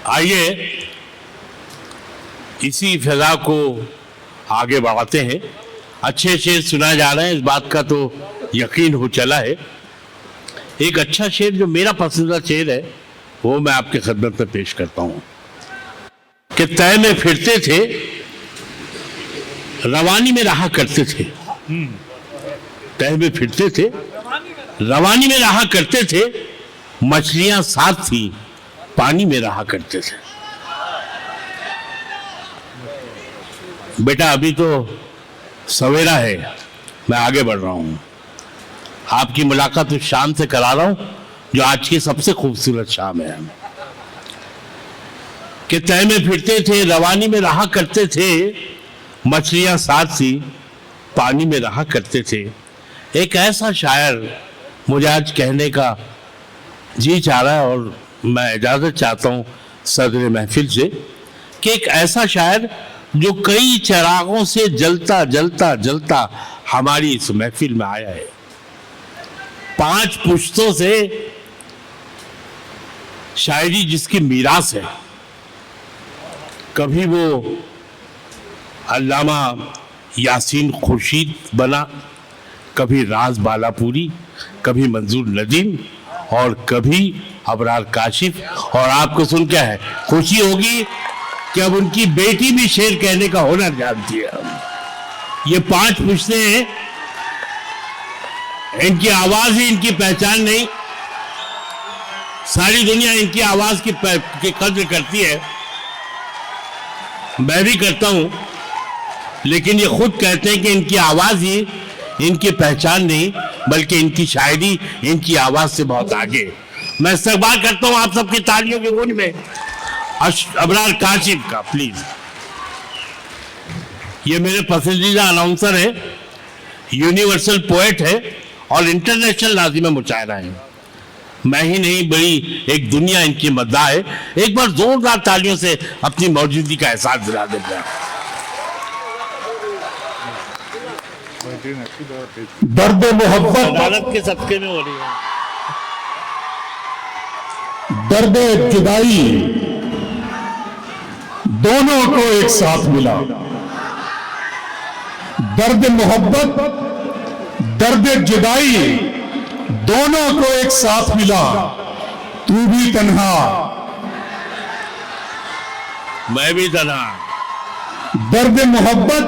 आइए इसी फिजा को आगे बढ़ाते हैं। अच्छे शेर सुनाए जा रहे हैं, इस बात का तो यकीन हो चला है। एक अच्छा शेर जो मेरा पसंदीदा शेर है वो मैं आपके खिदमत में पेश करता हूं कि तय में फिरते थे, रवानी में रहा करते थे। तय में फिरते थे, रवानी में रहा करते थे, मछलियां साथ थी, पानी में रहा करते थे। बेटा अभी तो सवेरा है, मैं आगे बढ़ रहा हूं। आपकी मुलाकात उस शाम से करा रहा हूं जो आज की सबसे खूबसूरत शाम है। कि तय में फिरते थे, रवानी में रहा करते थे, मछलियां साथ थी, पानी में रहा करते थे। एक ऐसा शायर मुझे आज कहने का जी चाह रहा है और मैं इजाजत चाहता हूं सदर महफिल से कि एक ऐसा शायर जो कई चिरागों से जलता जलता जलता हमारी इस महफिल में आया है। 5 पुश्तों से शायरी जिसकी मीरास है। कभी वो अल्लामा यासीन खुर्शीद बना, कभी राज बालापुरी, कभी मंजूर नदीम और कभी अबरार काशिफ। और आपको सुन क्या है खुशी होगी कि अब उनकी बेटी भी शेर कहने का हुनर जानती है। ये 5 पुश्ते हैं, इनकी आवाज ही इनकी पहचान नहीं। सारी दुनिया इनकी आवाज की कद्र करती है, मैं भी करता हूं, लेकिन ये खुद कहते हैं कि इनकी आवाज ही इनकी पहचान नहीं, बल्कि इनकी शायरी इनकी आवाज से बहुत आगे। मैं इस्तकबाल करता हूं आप सबकी तालियों की गूंज में अबरार काशिफ का, प्लीज। ये मेरे पसंदीदा अनाउंसर है, यूनिवर्सल पोएट है और इंटरनेशनल नाज़िम मुशायरा है। मैं ही नहीं, बड़ी एक दुनिया इनकी मद्दाह है। एक बार जोरदार तालियों से अपनी मौजूदगी का एहसास दिला देते हैं। दर्द मोहब्बत अदालत के सबके में हो रही है। दर्द जुदाई दोनों को एक साथ मिला। दर्द मोहब्बत, दर्द जुदाई दोनों को एक साथ मिला। तू भी तन्हा, मैं भी तन्हा। दर्द मोहब्बत,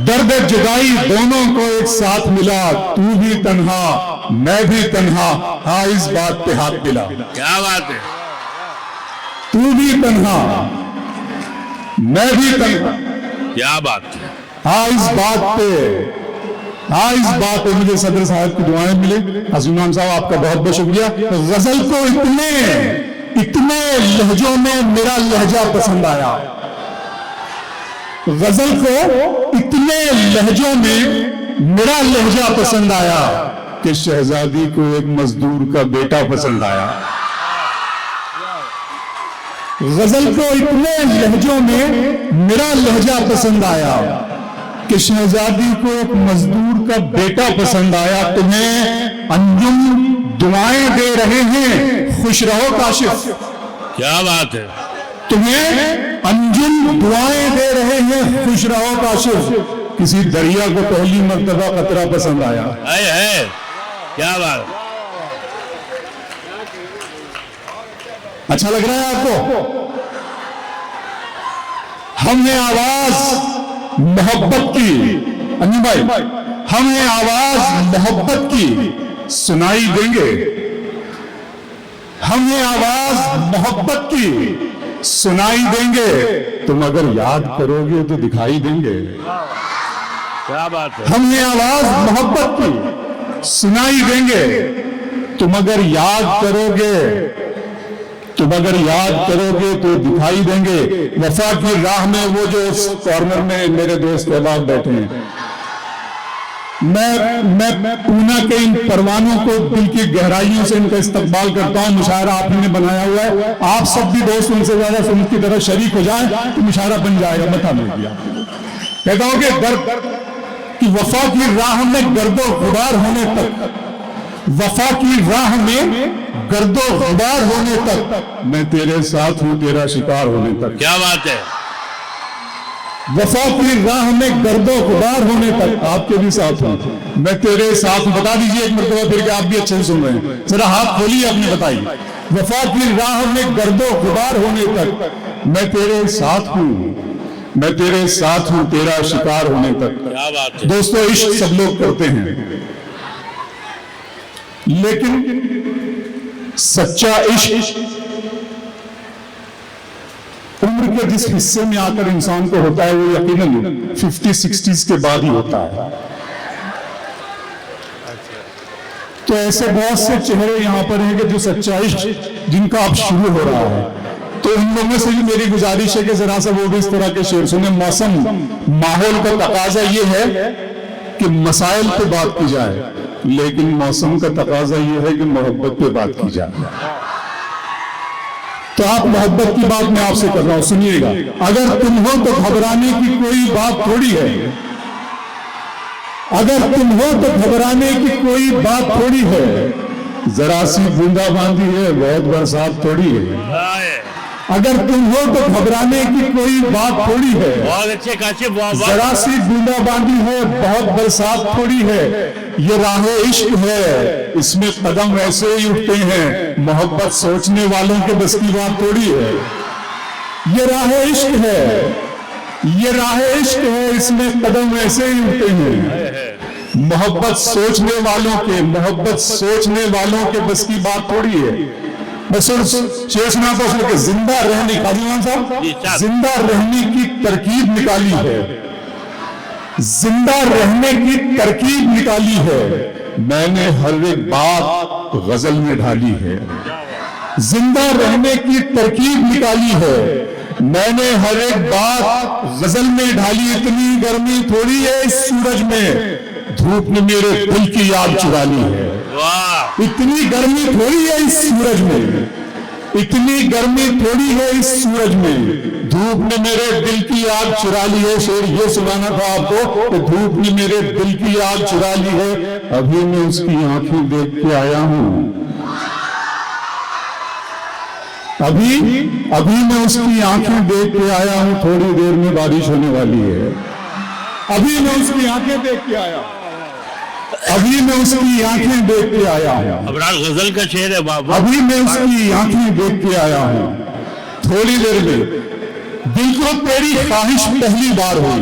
दर्द जुदाई दोनों को एक साथ मिला। तू भी तन्हा, मैं भी तन्हा, हाँ इस बात पे हाथ मिला। क्या बात है। तू भी तन्हा, मैं भी तन्हा, क्या बात है। हाँ इस बात पे मुझे सदर साहब की दुआएं मिले। अज़ीम साहब आपका बहुत बहुत शुक्रिया। गजल को इतने लहजों में मेरा लहजा पसंद आया। गजल को इतने लहजों में मेरा लहजा पसंद आया कि शहजादी को एक मजदूर का बेटा पसंद आया। गजल को इतने लहजों में मेरा लहजा पसंद आया कि शहजादी को एक मजदूर का बेटा पसंद आया। तुम्हें अंजुम दुआएं दे रहे हैं, खुश रहो काशिफ। क्या बात है। तुम्हें अंजुम दुआएं दे रहे हैं, खुश रहो काशिफ। किसी दरिया को पहली मर्तबा कतरा पसंद आया। है क्या बात। अच्छा लग रहा है आपको। हमने आवाज मोहब्बत की, अन्नी भाई हमें आवाज मोहब्बत की सुनाई देंगे। हमें आवाज मोहब्बत की सुनाई देंगे। तुम अगर याद करोगे तो दिखाई देंगे। क्या बात है। हमने आवाज मोहब्बत की सुनाई देंगे। तुम अगर याद करोगे तो दिखाई देंगे। वफा की राह में वो जो उस कॉर्नर में मेरे दोस्त अहबाब बैठे हैं, मैं पूना के इन परवानों को दिल की गहराइयों से इनका इस्तकबाल करता हूं। मुशायरा आपने बनाया हुआ है, आप सब भी दोस्त उनसे ज्यादा उनकी तरह शरीक हो जाएं तो मुशायरा बन जाएगा। बता मिल गया। कहता हूं कि दर्द की वफा की राह में गर्दो गुबार होने तक वफा की राह में गर्दो गुबार होने तक मैं तेरे साथ हूं, तेरा शिकार होने तक। क्या बात है। वफा की राह में गर्दो गुबार होने तक आपके भी साथ हूं, मैं तेरे साथ हूं। बता दीजिए एक मरतबा फिर कि आप भी अच्छे से सुन रहे हैं। जरा हाथ खोलिए, आपने बताइए। वफा की राह में गर्दो गुबार होने तक मैं तेरे साथ हूं, मैं तेरे साथ हूं, तेरा शिकार होने तक। क्या बात है। दोस्तों, इश्क सब लोग करते हैं, लेकिन सच्चा इश्क उम्र के जिस हिस्से में आकर इंसान को होता है वो यकीनन 50-60s के बाद ही होता है। तो ऐसे बहुत से चेहरे यहां पर हैं कि जो सच्चा इश्क जिनका अब शुरू हो रहा है। तो उन लोगों से भी मेरी गुजारिश है कि जरा सा वो भी इस तरह के शेर सुने। मौसम माहौल का तकाजा ये है कि मसाइल पे बात की जाए, लेकिन मौसम का तकाजा ये है कि मोहब्बत पे बात की जाए। तो आप मोहब्बत की बात मैं आपसे कर रहा हूं, सुनिएगा। अगर तुम हो तो घबराने की कोई बात थोड़ी है, अगर तुम हो तो घबराने की कोई बात थोड़ी है, जरा सी बूंदाबांदी है, बहुत बरसात थोड़ी है। अगर तुम हो तो घबराने की कोई बात थोड़ी है, बहुत अच्छे काशिफ, जरा सी बूंदाबांदी है, बहुत बरसात थोड़ी है। ये राह इश्क है, इसमें कदम ऐसे ही उठते हैं, मोहब्बत सोचने वालों के बस की बात थोड़ी है। ये राह इश्क है, ये राह इश्क है, इसमें कदम ऐसे ही उठते हैं, मोहब्बत सोचने वालों के, मोहब्बत सोचने वालों के बस की बात थोड़ी है। मैं शेर सुना था उसमें कि जिंदा रहने काजीमान साहब, जिंदा रहने की तरकीब निकाली है, जिंदा रहने की तरकीब निकाली है, मैंने हर एक बात गजल में ढाली है। जिंदा रहने की तरकीब निकाली है, मैंने हर एक बात गजल में ढाली। इतनी गर्मी थोड़ी है इस सूरज में, धूप ने मेरे दिल की याद चुरा ली है। इतनी गर्मी थोड़ी है इस सूरज में, इतनी गर्मी थोड़ी है इस सूरज में, धूप ने मेरे दिल की याद चुरा ली है। शेर ये सुनाना था आपको कि धूप ने मेरे दिल की याद चुरा ली है, अभी मैं उसकी आंखें देख के आया हूं, अभी मैं उसकी आंखें देख के आया हूं, थोड़ी देर में बारिश होने वाली है। अभी मैं उसकी आंखें देख के आया, अभी मैं उसकी आंखें देख के आया हूं। अबरार गजल का शेर है बाबा। अभी मैं उसकी आंखें देख के आया हूं, थोड़ी देर में दिल को तेरी ख्वाहिश पहली बार हुई,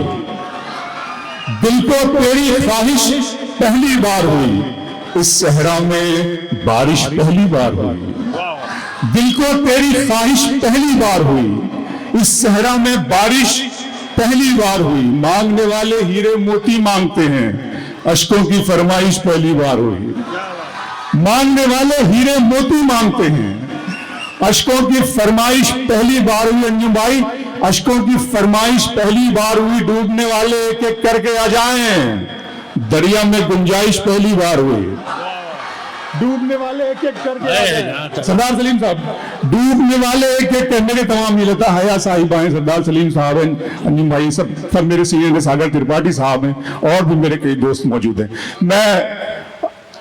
दिल को तेरी ख्वाहिश पहली बार हुई, इस सहरा में बारिश पहली बार हुई। दिल को तेरी ख्वाहिश पहली बार हुई, इस सहरा में बारिश पहली बार हुई। मांगने वाले हीरे मोती मांगते हैं, अश्कों की फरमाइश पहली बार हुई। मांगने वाले हीरे मोती मांगते हैं, अश्कों की फरमाइश पहली बार हुई। अंजुम भाई, अश्कों की फरमाइश पहली बार हुई। डूबने वाले एक एक करके आ जाएं, दरिया में गुंजाइश पहली बार हुई। डूबने वाले एक एक करके, सरदार सलीम साहब, डूबने वाले एक एक करने के तमाम मिलता हया साहिबा हैं, सरदार सलीम साहब हैं, अंजुम भाई, सब मेरे सीनियर सागर त्रिपाठी साहब हैं, और भी मेरे कई दोस्त मौजूद हैं। मैं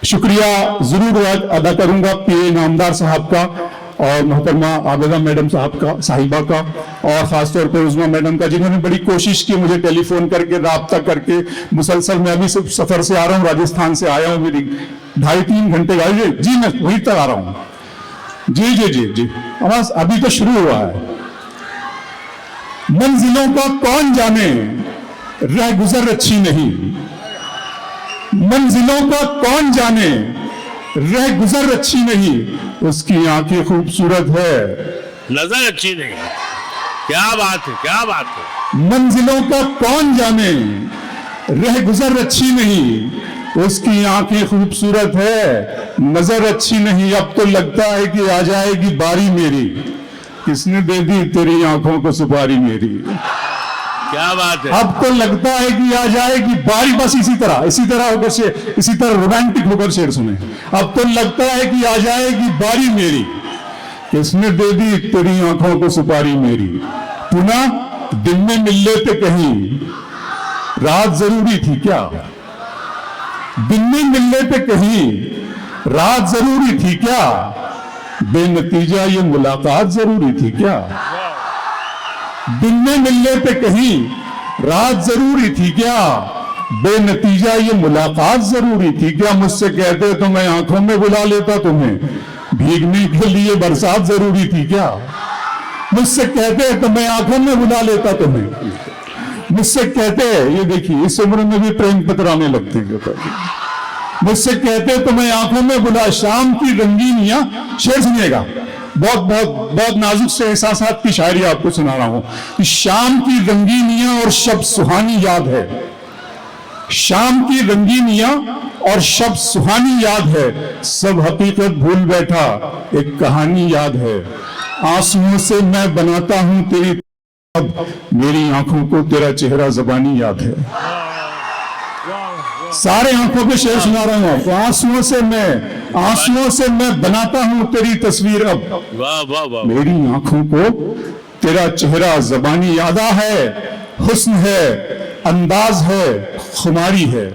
शुक्रिया जरूर अदा करूंगा पीए नामदार साहब का और मोहतरमा आबिदा मैडम साहब का, साहिबा का, और खासतौर पर उज़मा मैडम का, जिन्होंने बड़ी कोशिश की मुझे टेलीफोन करके राब्ता करके मुसलसल। मैं अभी सिर्फ सफर से आ रहा हूँ, राजस्थान से आया हूँ, मेरी 2.5-3 घंटे गाड़ी। जी मैं वहीं तक आ रहा हूँ। जी जी जी जी, आवाज अभी तो शुरू हुआ है। मंजिलों का कौन जाने, रह गुजर अच्छी नहीं, मंजिलों का कौन जाने, रह गुजर अच्छी नहीं, उसकी आंखें खूबसूरत है, नजर अच्छी नहीं। क्या बात है, क्या बात है। मंजिलों का कौन जाने, रह गुजर अच्छी नहीं, उसकी आंखें खूबसूरत है, नजर अच्छी नहीं। अब तो लगता है कि आ जाएगी बारी मेरी, किसने दे दी तेरी आंखों को सुपारी मेरी। क्या बात है। अब तो लगता है कि आ जाएगी बारी। बस इसी तरह होकर शेर, इसी तरह रोमांटिक होकर शेर सुने। अब तो लगता है कि आ जाएगी बारी मेरी, किसने दे दी तेरी आंखों को सुपारी मेरी। पुनः दिन में मिल लेते कहीं, रात जरूरी थी क्या, दिन में मिल लेते कहीं, रात जरूरी थी क्या, बेनतीजा ये मुलाकात जरूरी थी क्या। दिन में मिलने पे कहीं रात जरूरी थी क्या, बेनतीजा ये मुलाकात जरूरी थी क्या। मुझसे कहते तो मैं आंखों में बुला लेता तुम्हें, भीगने के लिए बरसात जरूरी थी क्या। मुझसे कहते तो मैं आंखों में बुला लेता तुम्हें, मुझसे कहते, ये देखिए इस उम्र में भी प्रेम पत्र आने लगते हैं। मुझसे कहते तो मैं आंखों में बुला, शाम की रंगीनियां, शेर सुनिएगा, बहुत बहुत बहुत नाजुक से एहसासात की शायरी आपको सुना रहा हूं कि शाम की रंगीनियां और शब सुहानी याद है, शाम की रंगीनियां और शब सुहानी याद है, सब हकीकत भूल बैठा एक कहानी याद है। आंसुओं से मैं बनाता हूं तेरी, अब मेरी आंखों को तेरा चेहरा ज़बानी याद है। सारे आंखों पे शेर सुना रहा हूं आपको। आंसुओं से मैं बनाता हूं तेरी तस्वीर, अब वाह वाह वाह, मेरी आंखों को तेरा चेहरा ज़बानी यादा है, हुस्न है, अंदाज है, खुमारी है।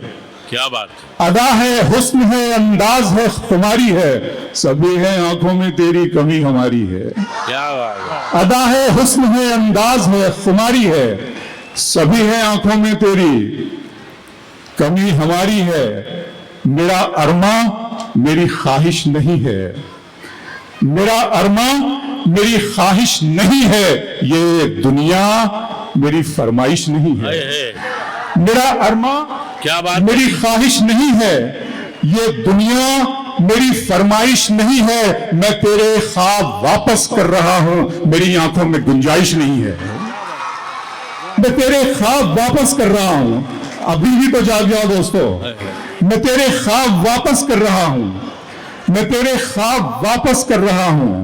क्या बात, अदा है, हुस्न है, अंदाज है, खुमारी है, सभी है आंखों में तेरी कमी हमारी है। क्या बात, अदा है, हुस्न है, अंदाज है, खुमारी है, सभी है आंखों में तेरी कमी हमारी है। मेरा अरमा मेरी ख्वाहिश नहीं है, मेरा अरमा मेरी ख्वाहिश नहीं है, ये दुनिया मेरी फरमाइश नहीं है। मेरा अरमा क्या बात, मेरी ख्वाहिश नहीं है, ये दुनिया मेरी फरमाइश नहीं है, मैं तेरे ख्वाब वापस कर रहा हूं, मेरी आंखों में गुंजाइश नहीं है। मैं तेरे ख्वाब वापस कर रहा हूं, अभी भी तो जाग जाओ दोस्तों, मैं तेरे ख्वाब वापस कर रहा हूं, मैं तेरे ख्वाब वापस कर रहा हूं,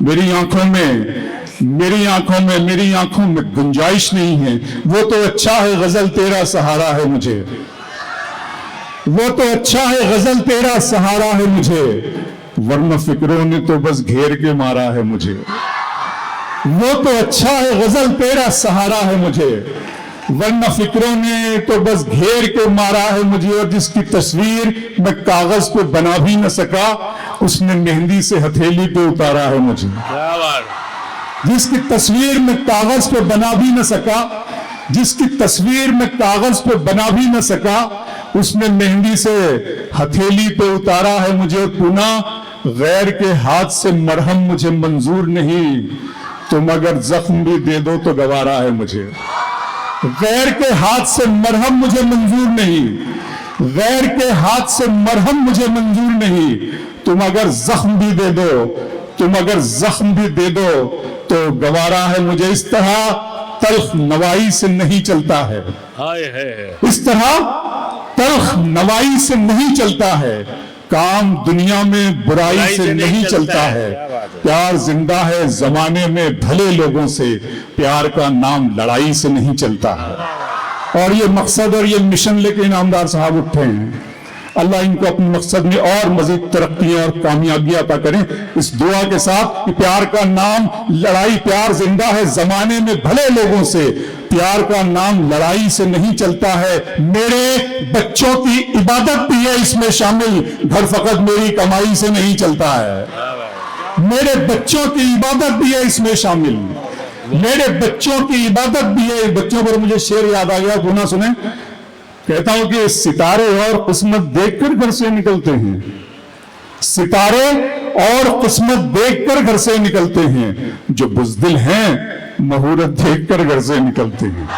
मेरी आंखों में गुंजाइश नहीं है। वो तो अच्छा है गजल तेरा सहारा है मुझे, वो तो अच्छा है गजल तेरा सहारा है मुझे, वरना फिक्रों ने तो बस घेर के मारा है मुझे। वो तो अच्छा है गजल तेरा सहारा है मुझे, वरना फिक्रों ने तो बस घेर के मारा है मुझे। और जिसकी तस्वीर मैं कागज पे बना भी न सका, उसने मेहंदी से हथेली पे उतारा है मुझे। क्या बात, जिसकी तस्वीर मैं कागज पे बना भी न सका, जिसकी तस्वीर मैं कागज पे बना भी न सका, उसने मेहंदी से हथेली पे उतारा है मुझे। पुनः गैर के हाथ से मरहम मुझे मंजूर नहीं, तुम अगर जख्म भी दे दो तो गवारा है मुझे। गैर के हाथ से मरहम मुझे मंजूर नहीं, गैर के हाथ से मरहम मुझे मंजूर नहीं, तुम अगर जख्म भी दे दो, तुम अगर जख्म भी दे दो तो गवारा है मुझे। इस तरह तल्ख नवाई से नहीं चलता है, हाय है, इस तरह तल्ख नवाई से नहीं चलता है, काम दुनिया में बुराई से नहीं चलता है। प्यार जिंदा है जमाने में भले लोगों से, प्यार का नाम लड़ाई से नहीं चलता है। और ये मकसद और ये मिशन लेके इनामदार साहब उठे हैं। अल्लाह इनको अपने मकसद में और मजीद तरक्कियां और कामयाबियां अता करें, इस दुआ के साथ कि प्यार का नाम लड़ाई, प्यार जिंदा है जमाने में भले लोगों से, प्यार का नाम लड़ाई से नहीं चलता है। मेरे बच्चों की इबादत भी है इसमें शामिल, घर फकत मेरी कमाई से नहीं चलता है। मेरे बच्चों की इबादत भी है इसमें शामिल, मेरे बच्चों की इबादत भी है। बच्चों पर मुझे शेर याद आ गया, पुनः सुने। कहता हूं कि सितारे और किस्मत देखकर घर से निकलते हैं, सितारे और किस्मत देखकर घर से निकलते हैं, जो बुज़दिल हैं मुहूर्त देखकर घर से निकलते हैं।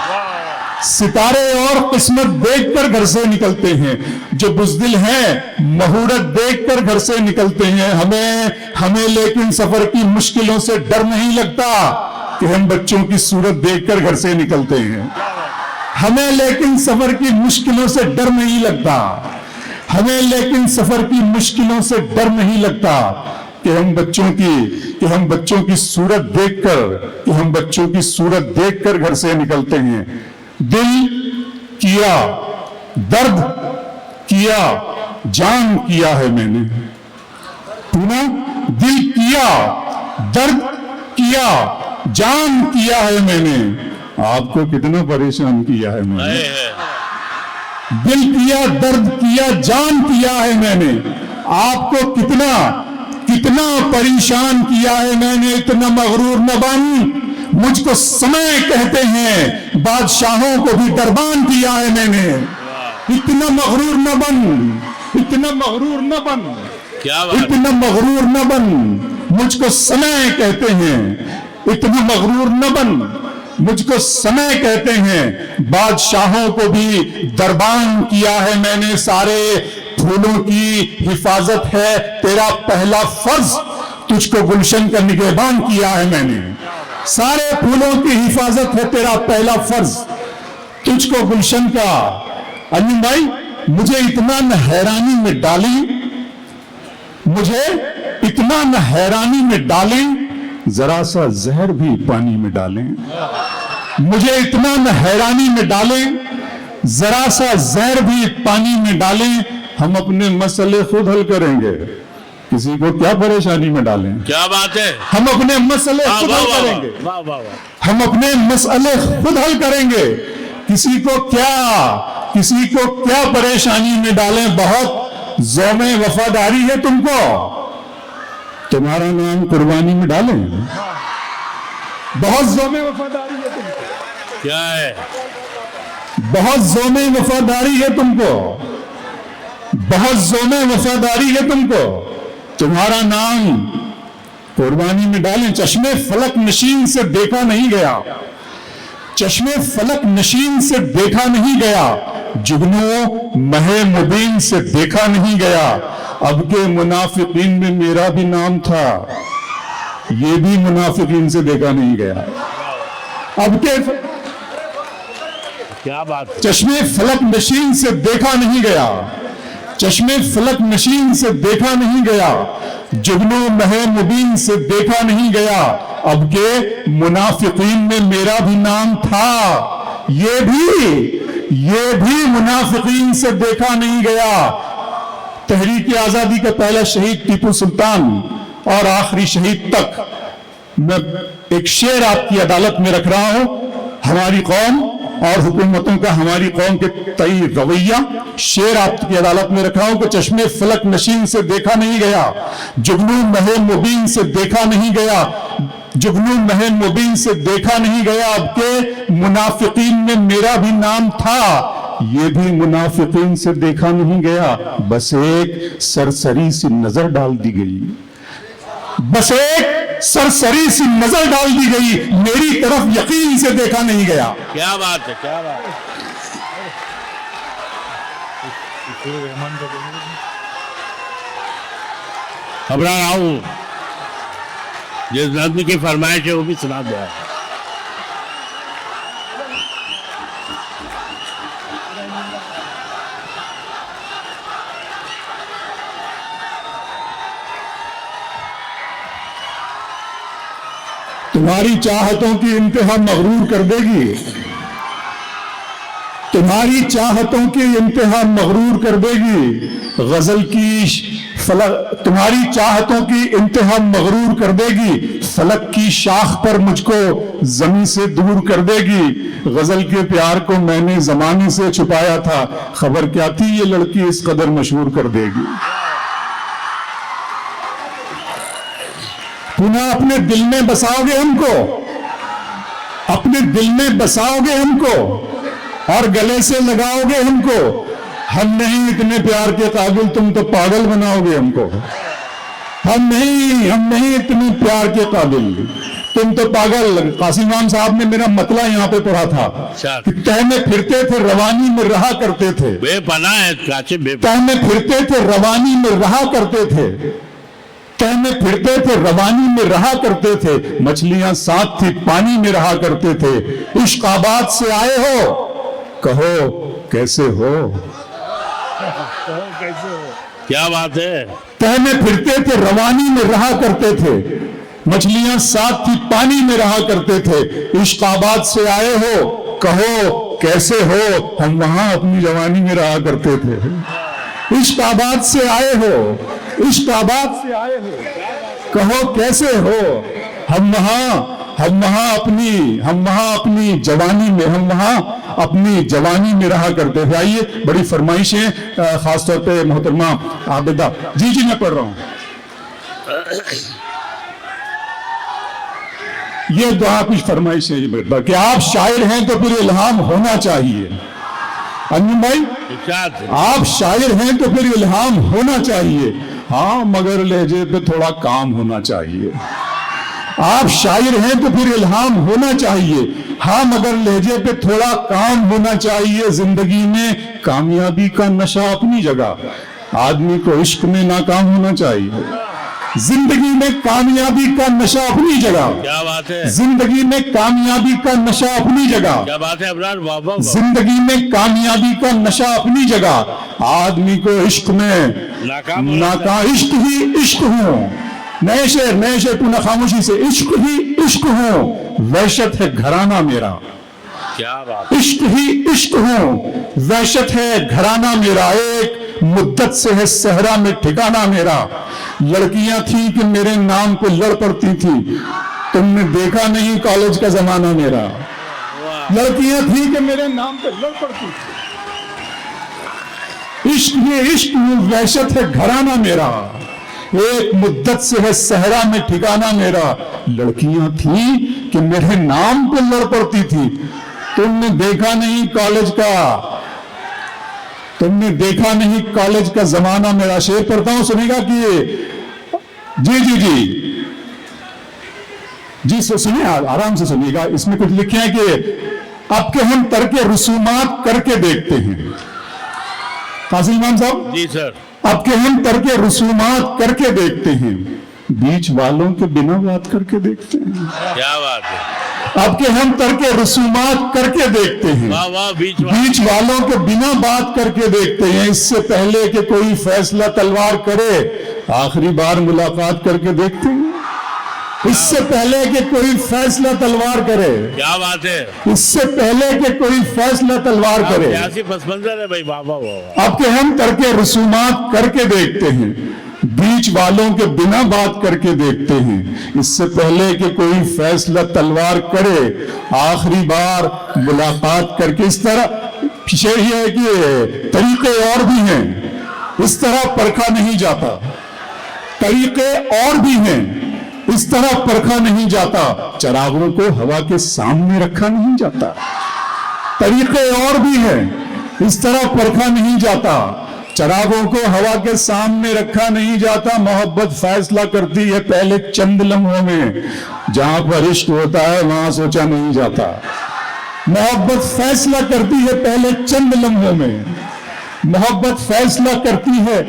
सितारे और किस्मत देखकर घर से निकलते हैं, जो बुज़दिल हैं मुहूर्त देखकर घर से निकलते हैं। हमें लेकिन सफर की मुश्किलों से डर नहीं लगता कि हम बच्चों की सूरत देखकर घर से निकलते हैं। हमें लेकिन सफर की मुश्किलों से डर नहीं लगता, हमें लेकिन सफर की मुश्किलों से डर नहीं लगता कि हम बच्चों की सूरत देखकर घर से निकलते हैं। दिल किया, दर्द किया, जान किया है मैंने, पुनः दिल किया, दर्द किया, जान किया है मैंने, आपको कितना परेशान किया है मैंने। दिल किया, दर्द किया, जान किया है मैंने, आपको कितना कितना परेशान किया है मैंने, इतना मगरूर न बन। मुझको समय कहते हैं, बादशाहों को भी दरबान किया है मैंने। इतना मगरूर न बन, इतना मगरूर न बन, क्या बात, इतना मगरूर न बन। मुझको समय कहते हैं, इतना मगरूर न बन। मुझको समय कहते हैं, बादशाहों को भी दरबान किया है मैंने। सारे फूलों की हिफाजत है तेरा पहला फर्ज, तुझको गुलशन का निगहबान किया है मैंने। सारे फूलों की हिफाजत है तेरा पहला फर्ज, तुझको गुलशन का। अलीम भाई, मुझे इतना न हैरानी में डाली, मुझे इतना न हैरानी में डालें, जरा सा जहर भी पानी में डालें। मुझे इतना न हैरानी में डालें, जरा सा जहर भी पानी में डालें। हम अपने मसले खुद हल करेंगे, किसी को क्या परेशानी में डालें। क्या बात है, हम अपने मसले खुद हल करेंगे, वाह वाह वाह, हम अपने मसले खुद हल करेंगे। किसी को क्या परेशानी में डालें। बहुत ज़ौमे वफादारी है तुमको, तुम्हारा नाम कुर्बानी में डालें। बहुत ज़ौमे वफादारी है तुमको, क्या है, बहुत ज़ौमे वफादारी है तुमको, बहुत ज़ौमे वफादारी है तुमको। तुम्हारा नाम कुर्बानी में डालें। चश्मे फलक नशीन से देखा नहीं गया, चश्मे फलक नशीन से देखा नहीं गया, जुगनू महे मुबीन से देखा नहीं गया। अब के मुनाफिकीन में मेरा भी नाम था, ये भी मुनाफिकीन से देखा नहीं गया। अब के क्या बात, चश्मे फलक नशीन से देखा नहीं गया, चश्मे फलक नशीन से देखा नहीं गया, जुगनू महे मुबीन से देखा नहीं गया। अब के मुनाफिकीन में मेरा भी नाम था, ये भी मुनाफिकीन से देखा नहीं गया। तहरीक आजादी का पहला शहीद टीपू सुल्तान और आखिरी शहीद तक, मैं एक शेर आपकी अदालत में रख रहा हूं। हमारी कौम और हुकूमतों का हमारी कौम के तई रवैया, शेर आपकी अदालत में रख रहा हूं कि चश्मे फलक नशीन से देखा नहीं गया, जुगनू महे मुबीन से देखा नहीं गया, जुगनू महे मुबीन से देखा नहीं गया। अब के मुनाफिकीन में मेरा भी नाम था, ये भी मुनाफिकीन से देखा नहीं गया। बस एक सरसरी सी नजर डाल दी गई, बस एक सरसरी सी नजर डाल दी गई, मेरी तरफ यकीन से देखा नहीं गया। क्या बात है, क्या बात है। घबरा रहा हूं, जिस नज्म की फरमाइश है वो भी सुना दो। तुम्हारी चाहतों की इंतहा मगरूर कर देगी, तुम्हारी चाहतों की इंतहा मगरूर कर देगी। गजल की फलक, तुम्हारी चाहतों की इंतहा मगरूर कर देगी, फलक की शाख पर मुझको जमीन से दूर कर देगी। गजल के प्यार को मैंने जमाने से छुपाया था, खबर क्या थी ये लड़की इस कदर मशहूर कर देगी। पुनः अपने दिल में बसाओगे हमको, अपने दिल में बसाओगे हमको और गले से लगाओगे हमको। हम नहीं इतने प्यार के काबिल, तुम तो पागल बनाओगे हमको। हम नहीं इतने प्यार के काबिल, तुम तो पागल। कासिम इमाम साहब ने मेरा मतला यहाँ पे पढ़ा था कि तह में फिरते थे रवानी में रहा करते थे, बेपनाह है काशिम, तह में फिरते थे रवानी में रहा करते थे, तह में फिरते थे रवानी में रहा करते थे। मछलियां साथ थी पानी में रहा करते थे। इश्क आबाद से आए हो, कहो कैसे हो, क्या बात है। तह में फिरते थे रवानी में रहा करते थे, मछलियां साथ थी पानी में रहा करते थे। इश्क आबाद से आए हो, कहो कैसे हो, हम वहां अपनी जवानी में रहा करते थे। इश्क आबाद से आए हो, इश्क आबाद से आए हो, कहो कैसे हो, हम वहां अपनी जवानी में, हम वहां अपनी जवानी में रहा करते थे। आइए, बड़ी फरमाइशें, खासतौर पे मोहतरमा आबिदा जी। जी मैं पढ़ रहा हूं। ये दुआ की फरमाइश है ये कि आप शायर हैं तो फिर इल्हाम होना चाहिए। अंजुम भाई, आप शायर हैं तो फिर इल्हाम होना चाहिए, हाँ मगर लहजे पे थोड़ा काम होना चाहिए। आप शायर हैं तो फिर इल्हाम होना चाहिए, हाँ मगर लहजे पे थोड़ा काम होना चाहिए। जिंदगी में कामयाबी का नशा अपनी जगह, आदमी को इश्क में नाकाम होना चाहिए। जिंदगी में कामयाबी का नशा अपनी जगह। क्या बात है। जिंदगी में कामयाबी का नशा अपनी जगह। क्या बात है अबरार, वाह वाह। जिंदगी में कामयाबी का नशा अपनी जगह, आदमी को इश्क में नाकाम। इश्क ही इश्क हो, नए शेर पुनः खामोशी से। इश्क ही इश्क हो, वहशत है घराना मेरा। क्या बात। इश्क ही इश्क हो, वहशत है घराना मेरा। एक मुद्दत से है सहरा में ठिकाना मेरा। लड़कियां थी कि मेरे नाम पे लड़ पड़ती थी, तुमने देखा नहीं कॉलेज का जमाना मेरा। लड़कियां थी कि मेरे नाम पे लड़ पड़ती थी। इश्क ही इश्क हो, वहशत है घराना मेरा। एक मुद्दत से है सहरा में ठिकाना मेरा। लड़कियां थी कि मेरे नाम पे लड़ पड़ती थी, तुमने देखा नहीं कॉलेज का, तुमने देखा नहीं कॉलेज का जमाना मेरा। शेर पढ़ता हूं, सुनेगा कि जी जी जी जी सुनिए, आराम से सुनिएगा। इसमें कुछ लिखे हैं कि अब के हम तरके रसूमात करके देखते हैं। कासिम इमाम साहब जी सर। अब के हम तरके रसूमात करके देखते हैं, बीच वालों के बिना बात करके देखते हैं। क्या बात है। अब के हम तरके रसूमात करके देखते हैं, वाह वाह। बीच वालों के बिना बात करके देखते हैं। इससे पहले कि कोई फैसला तलवार करे, आखिरी बार मुलाकात करके देखते हैं। इससे पहले कि कोई फैसला तलवार करे, क्या बात है। इससे पहले कि कोई फैसला तलवार करे, ऐसी पसमंजर है भाई, वाह वाह वाह। अब के हम तरके रसूमात करके देखते हैं, बीच वालों के बिना बात करके देखते हैं। इससे पहले कि कोई फैसला तलवार करे, आखिरी बार मुलाकात करके। इस तरह शेर ये है कि तरीके और भी हैं, इस तरह परखा नहीं जाता। तरीके और भी हैं, इस तरह परखा नहीं जाता। चरागों को हवा के सामने रखा नहीं जाता। तरीके और भी हैं, इस तरह परखा नहीं जाता। चरागों को हवा के सामने रखा नहीं जाता। मोहब्बत फैसला करती है पहले चंद लम्हों में, जहां पर इश्क होता है वहां सोचा नहीं जाता। मोहब्बत फैसला करती है पहले चंद लम्हों में, मोहब्बत फैसला करती है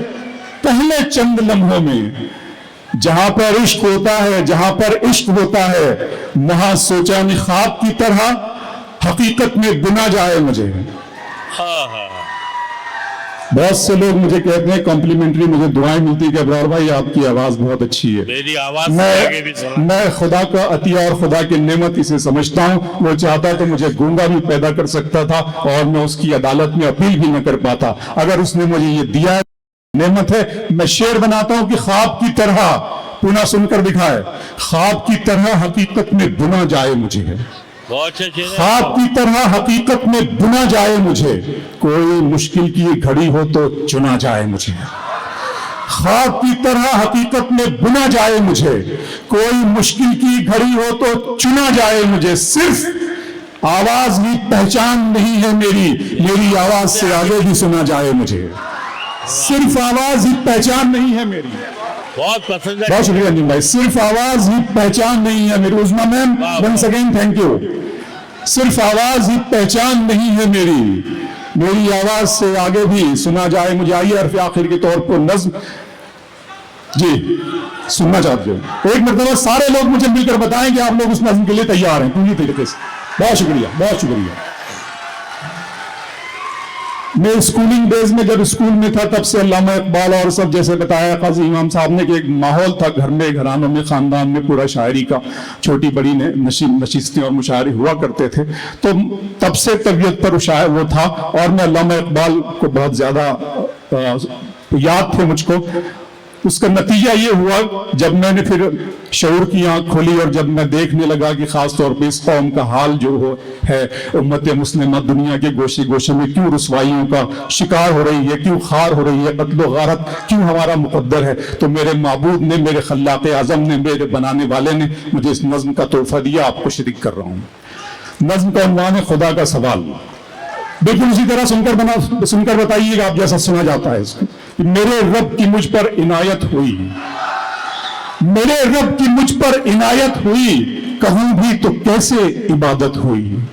पहले चंद लम्हों में। जहां पर इश्क होता है, जहां पर इश्क होता है, वहां सोचा नहीं ख्वाब की तरह हकीकत में बुना जाए मुझे। हाँ हाँ। बहुत से लोग मुझे कहते हैं, कॉम्प्लीमेंट्री मुझे दुआएं मिलती है कि अबरार भाई आपकी आवाज बहुत अच्छी है। मेरी आवाज मैं खुदा का अतिया और खुदा की नेमत इसे समझता हूं। वो चाहता तो मुझे गूंगा भी पैदा कर सकता था और मैं उसकी अदालत में अपील भी न कर पाता। अगर उसने मुझे ये दिया है, नेमत है। मैं शेर बनाता हूं कि ख्वाब की तरह, पुनः सुनकर दिखाए, ख्वाब की तरह हकीकत में बुना जाए मुझे। ख्वाब की तरह हकीकत में बुना जाए मुझे, कोई मुश्किल की घड़ी हो तो चुना जाए मुझे। ख्वाब की तरह हकीकत में बुना जाए मुझे, कोई मुश्किल की घड़ी हो तो चुना जाए मुझे। सिर्फ आवाज ही पहचान नहीं है मेरी, मेरी आवाज से आगे भी सुना जाए मुझे। सिर्फ आवाज ही पहचान नहीं है मेरी। बहुत पसंद है। बहुत शुक्रिया नीम भाई। सिर्फ आवाज ही पहचान नहीं है मेरी। Usma ma'am, once again thank you. सिर्फ आवाज ही पहचान नहीं है मेरी, मेरी आवाज से आगे भी सुना जाए मुझे। आइए हरफ आखिर के तौर पर नज्म जी सुनना चाहते हो। एक मरतबा सारे लोग मुझे मिलकर बताएं कि आप लोग उस नज्म के लिए तैयार हैं पूरी तरीके से। बहुत शुक्रिया, बहुत शुक्रिया। मैं स्कूलिंग डेज में जब स्कूल में था तब से अल्लामा इकबाल और सब, जैसे बताया काजी इमाम साहब ने, कि एक माहौल था घर में, घरानों में, खानदान में पूरा शायरी का, छोटी बड़ी नशिस्तें और मुशायरे हुआ करते थे। तो तब से तबीयत पर शायर वो था और मैं अल्लामा इकबाल को बहुत ज्यादा याद थे मुझको। उसका नतीजा ये हुआ, जब मैंने फिर शऊर की आंख खोली और जब मैं देखने लगा कि खास तौर पे इस कौम का हाल जो है, उम्मत मुस्लिमा दुनिया के गोशे गोशे में क्यों रुसवाइयों का शिकार हो रही है, क्यों खार हो रही है, कत्लो गारत क्यों हमारा मुकद्दर है, तो मेरे माबूद ने, मेरे खल्लाक आजम ने, मेरे बनाने वाले ने मुझे इस नज्म का तोहफा दिया। आपको शरीक कर रहा हूं। नज्म का उन्वान है खुदा का सवाल। बिल्कुल उसी तरह सुनकर बताइएगा आप जैसा सुना जाता है इसको। मेरे रब की मुझ पर इनायत हुई, मेरे रब की मुझ पर इनायत हुई, कहूं भी तो कैसे इबादत हुई।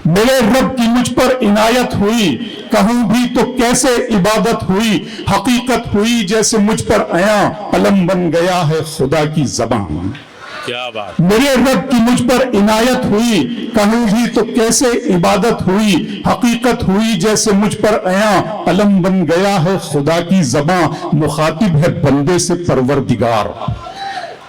मेरे रब की मुझ पर इनायत हुई, कहूं भी तो कैसे इबादत हुई। हकीकत हुई जैसे मुझ पर आया, कलम बन गया है खुदा की ज़बान। क्या बात। मेरे रब की मुझ पर इनायत हुई, कहूं भी तो कैसे इबादत हुई। हकीकत हुई जैसे मुझ पर आया, कलम बन गया है खुदा की ज़बां। मुखातिब है बंदे से परवरदिगार,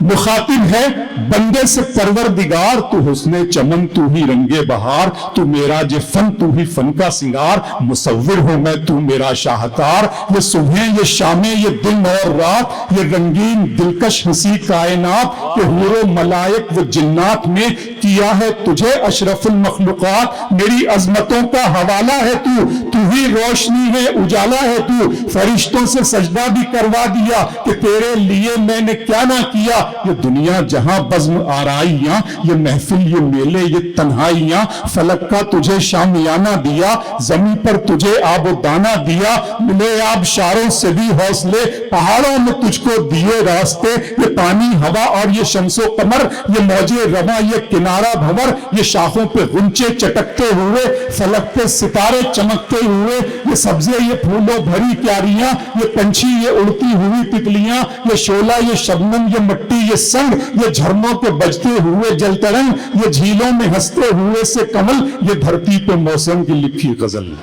मुखातिब है बंदे से परवरदिगार। तू हुस्ने चमन, तू ही रंगे बहार, तू मेरा जे फन, तू ही फन का सिंगार। मुसव्विर हूं मैं, तू मेरा शाहकार। ये सुबह, ये शामें, ये दिन और रात, ये रंगीन दिलकश हंसी कायनात, ये हूरो मलाइक व जिन्नात में किया है तुझे अशरफुल मखलूकात। मेरी अजमतों का हवाला है तू, तू ही रोशनी है, उजाला है तू। फरिश्तों से सजदा भी करवा दिया कि तेरे लिए मैंने क्या ना किया। ये दुनिया जहां बज़्म आराइयां, ये महफिल, ये मेले, ये तन्हाइयां। फलक का तुझे शामियाना दिया, जमीन पर तुझे आबो दाना दिया। मिले आप शारों से भी हौसले, पहाड़ों में तुझको दिए रास्ते। ये पानी, हवा और ये शम्सो कमर, ये मौजे रवा, ये किनारा भंवर, ये शाखों पे गुंचे चटकते हुए, फलक पे सितारे चमकते हुए। ये सब्जे, ये फूलों भरी क्यारियां, ये पंछी, ये उड़ती हुई तितलियां। ये शोला, ये शबनम, ये मट्टी, ये संग, ये झरनों के बजते हुए जल तरंग, ये झीलों में हंसते हुए से कमल, ये धरती पे मौसम की लिखी गजल।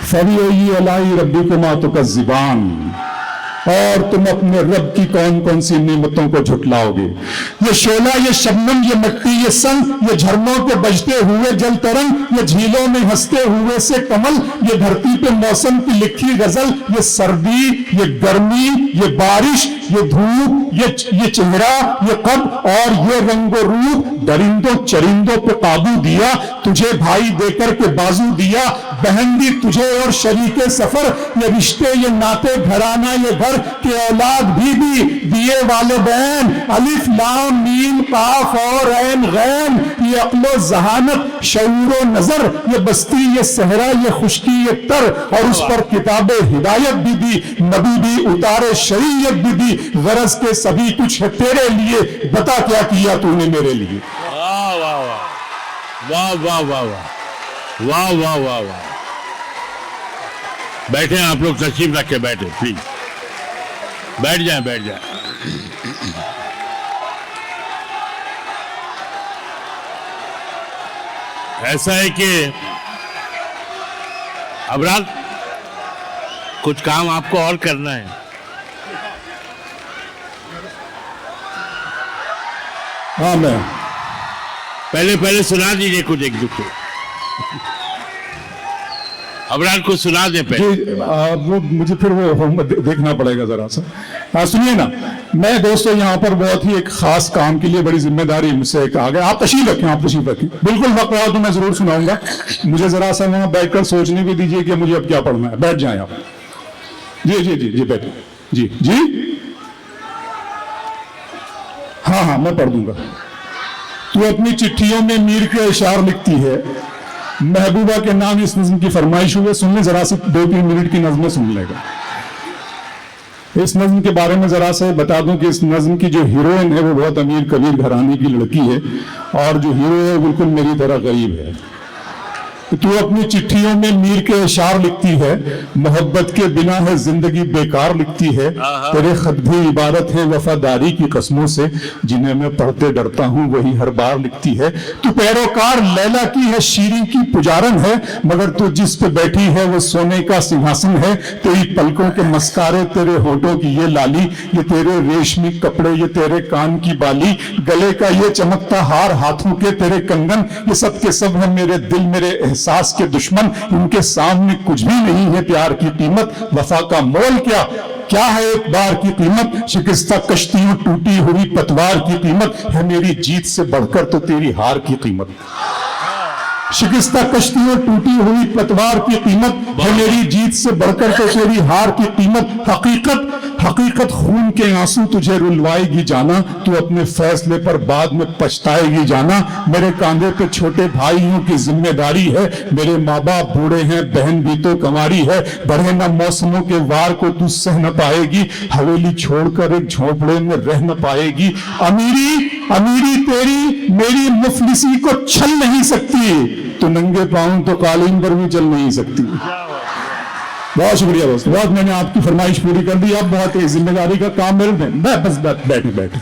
फबी अलाई रब्बी को मातो का ज़िबान। और तुम अपने रब की कौन कौन सी नेमतों को झुटलाओगे। ये शोला, ये शबनम, ये मिट्टी, ये संग, ये झरनों के बजते हुए जल तरंग, ये झीलों में हंसते हुए से कमल, ये धरती पे मौसम की लिखी गजल। ये सर्दी, ये गर्मी, ये बारिश, ये धूप, ये चेहरा, ये कब और ये रंगो रूप। दरिंदों चरिंदों पे काबू दिया, तुझे भाई देकर के बाजू दिया। बहन दी तुझे और शरीके सफर, ये रिश्ते, ये नाते, घराना, ये घर के औलाद भी दिए वाले बहन। अलिफ लाम मीम काफ और ऐन गैन, ये अक्लो जहानत, शऊरो नजर, ये बस्ती, ये सहरा, ये खुशकी, ये तर। और उस पर किताबे हिदायत भी दी, नबी भी उतारे, शरीयत भी दी। गरज के सभी कुछ है तेरे लिए, बता क्या किया तूने मेरे लिए। वाह वाह वाह वाह वाह वाह वाह वाह वाह वाह। बैठे आप लोग, तशरीफ रख के बैठे, प्लीज बैठ जाएं, बैठ जाएं। ऐसा है कि अबरार, कुछ काम आपको और करना है। हाँ, मैं पहले सुना दीजिए कुछ एक दुख। अबरार को सुना दे पहले। वो मुझे फिर वो देखना पड़ेगा जरा सा। सुनिए ना, मैं दोस्तों यहाँ पर बहुत ही एक खास काम के लिए बड़ी जिम्मेदारी मुझसे आ गया। आप तशरीफ रखें, आप तशरीफ रखें, बिल्कुल वक्त रहा तो मैं जरूर सुनाऊंगा। मुझे जरा सा वहां बैठकर सोचने भी दीजिए कि मुझे अब क्या पढ़ना है। बैठ जाए आप। जी जी जी जी बैठे। जी जी हाँ हाँ, मैं पढ़ दूंगा। तू अपनी चिट्ठियों में मीर के इशार लिखती है, महबूबा के नाम इस नज्म की फरमाइश हुई। सुन ले जरा से, 2-3 मिनट की नज्म सुन लेगा। इस नज्म के बारे में जरा से बता दूं कि इस नज्म की जो हीरोइन है वो बहुत अमीर कबीर घराने की लड़की है, और जो हीरो है बिल्कुल मेरी तरह गरीब है। तू अपनी चिट्ठियों में मीर के इशार लिखती है, मोहब्बत के बिना है जिंदगी बेकार लिखती है। तेरे खत भी इबारत है वफादारी की कस्मों से, जिन्हें मैं पढ़ते डरता हूँ वही हर बार लिखती है। तू पैरोकार लैला की है, शीरी की पुजारन है, मगर तू जिस पे बैठी है वो सोने का सिंहासन है। तेरी पलकों के मस्कारे, तेरे होठों की ये लाली, ये तेरे रेशमी कपड़े, ये तेरे कान की बाली, गले का ये चमकता हार, हाथों के तेरे कंगन, ये सब के सब है मेरे दिल, मेरे एहसास के दुश्मन, इनके सामने कुछ भी नहीं है प्यार की कीमत। वफा का मोल क्या, क्या है एक बार की कीमत। शिकस्ता कश्तियों टूटी हुई पतवार की कीमत है मेरी जीत से बढ़कर तो तेरी हार की कीमत। शिकस्ता कश्तियों टूटी हुई पतवार की कीमत है मेरी जीत से बढ़कर तो तेरी हार की कीमत। हकीकत खून के आंसू तुझे रुलवाएगी जाना, तू अपने फैसले पर बाद में पछताएगी जाना। मेरे कांधे पे छोटे भाइयों की जिम्मेदारी है, मेरे माँ बाप बूढ़े हैं, बहन भी तो कंवारी है। बढ़े न मौसमों के वार को तू सह न पाएगी, हवेली छोड़कर एक झोंपड़े में रह न पाएगी। अमीरी तेरी मेरी मुफलिसी को छल नहीं सकती, तो नंगे पांव तो कालीन पर भी चल नहीं सकती। बहुत शुक्रिया दोस्त, बहुत मैंने आपकी फरमाइश पूरी कर दी। अब बहुत जिम्मेदारी का काम मेरे में, बस बैठे बैठे